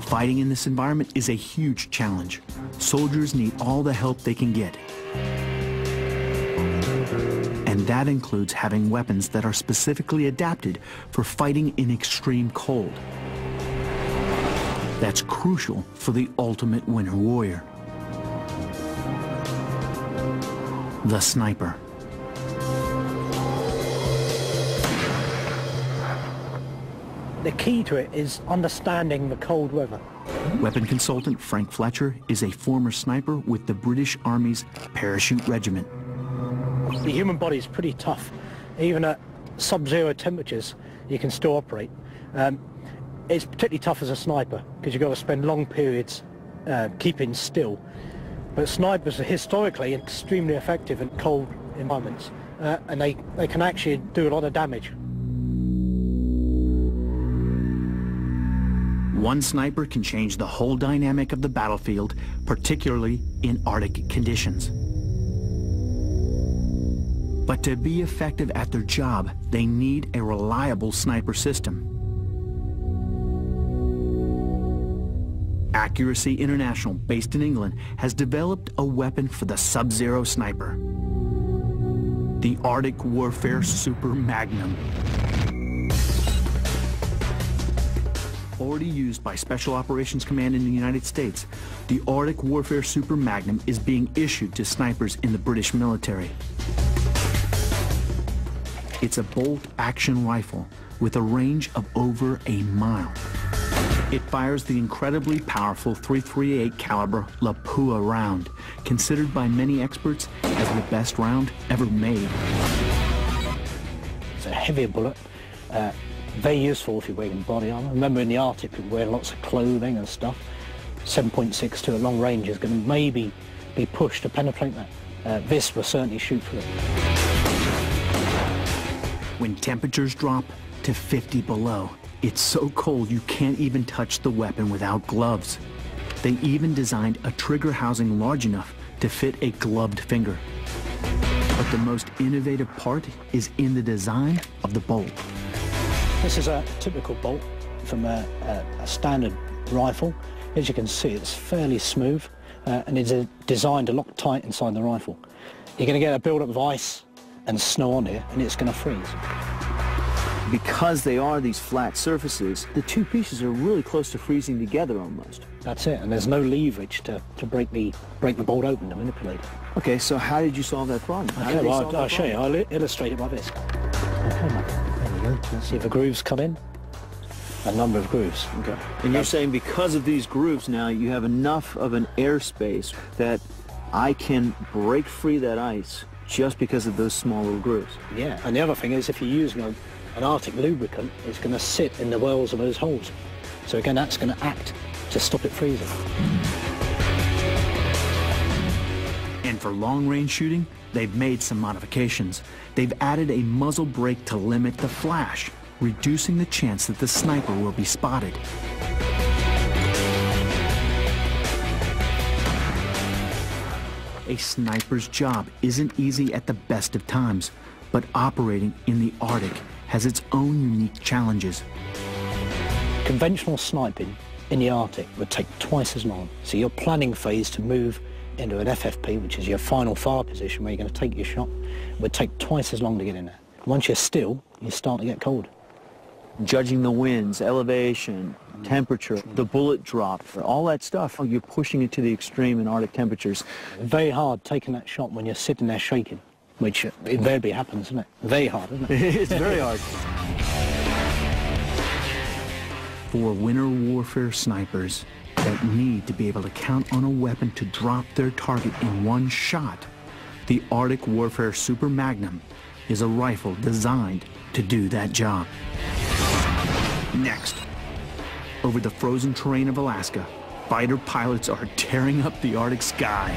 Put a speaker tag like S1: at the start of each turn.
S1: Fighting in this environment is a huge challenge. Soldiers need all the help they can get. And that includes having weapons that are specifically adapted for fighting in extreme cold. That's crucial for the ultimate winter warrior. The sniper.
S2: The key to it is understanding the cold weather.
S1: Weapon consultant Frank Fletcher is a former sniper with the British Army's Parachute Regiment.
S2: The human body is pretty tough. Even at sub-zero temperatures, you can still operate. It's particularly tough as a sniper because you've got to spend long periods keeping still. But snipers are historically extremely effective in cold environments, and they can actually do a lot of damage.
S1: One sniper can change the whole dynamic of the battlefield, particularly in Arctic conditions. But to be effective at their job, they need a reliable sniper system. Accuracy International, based in England, has developed a weapon for the sub-zero sniper. The Arctic Warfare Super Magnum. Already used by Special Operations Command in the United States, the Arctic Warfare Super Magnum is being issued to snipers in the British military. It's a bolt-action rifle with a range of over a mile. It fires the incredibly powerful .338 caliber Lapua round, considered by many experts as the best round ever made.
S2: It's a heavier bullet, very useful if you're wearing body armor. Remember, in the Arctic, people wear lots of clothing and stuff. 7.62 at long range is going to maybe be pushed to penetrate that. This will certainly shoot through it.
S1: When temperatures drop to 50 below, it's so cold you can't even touch the weapon without gloves. They even designed a trigger housing large enough to fit a gloved finger. But the most innovative part is in the design of the bolt.
S2: This is a typical bolt from a standard rifle. As you can see, it's fairly smooth and it's designed to lock tight inside the rifle. You're going to get a build-up of ice and snow on here, and it's going to freeze.
S3: Because they are these flat surfaces, the two pieces are really close to freezing together almost.
S2: That's it, and there's no leverage to break the bolt open to manipulate it.
S3: Okay, so how did you solve that problem?
S2: Okay, well, I'll show you. I'll illustrate it by this. Okay, there you go. Let's see if the grooves come in. A number of grooves.
S3: Okay. And you're saying because of these grooves now, you have enough of an airspace that I can break free that ice just because of those small little grooves.
S2: Yeah, and the other thing is if you're using an Arctic lubricant, it's going to sit in the wells of those holes. So again, that's going to act to stop it freezing.
S1: And for long-range shooting, they've made some modifications. They've added a muzzle brake to limit the flash, reducing the chance that the sniper will be spotted. A sniper's job isn't easy at the best of times, but operating in the Arctic has its own unique challenges.
S2: Conventional sniping in the Arctic would take twice as long. So your planning phase to move into an FFP, which is your final fire position where you're going to take your shot, would take twice as long to get in there. Once you're still, you start to get cold.
S3: Judging the winds, elevation, temperature, the bullet drop, all that stuff, you're pushing it to the extreme in Arctic temperatures.
S2: Very hard taking that shot when you're sitting there shaking, which invariably happens, isn't it? Very hard, isn't it?
S3: It's very hard.
S1: For winter warfare snipers that need to be able to count on a weapon to drop their target in one shot, the Arctic Warfare Super Magnum is a rifle designed to do that job. Next, over the frozen terrain of Alaska, fighter pilots are tearing up the Arctic sky.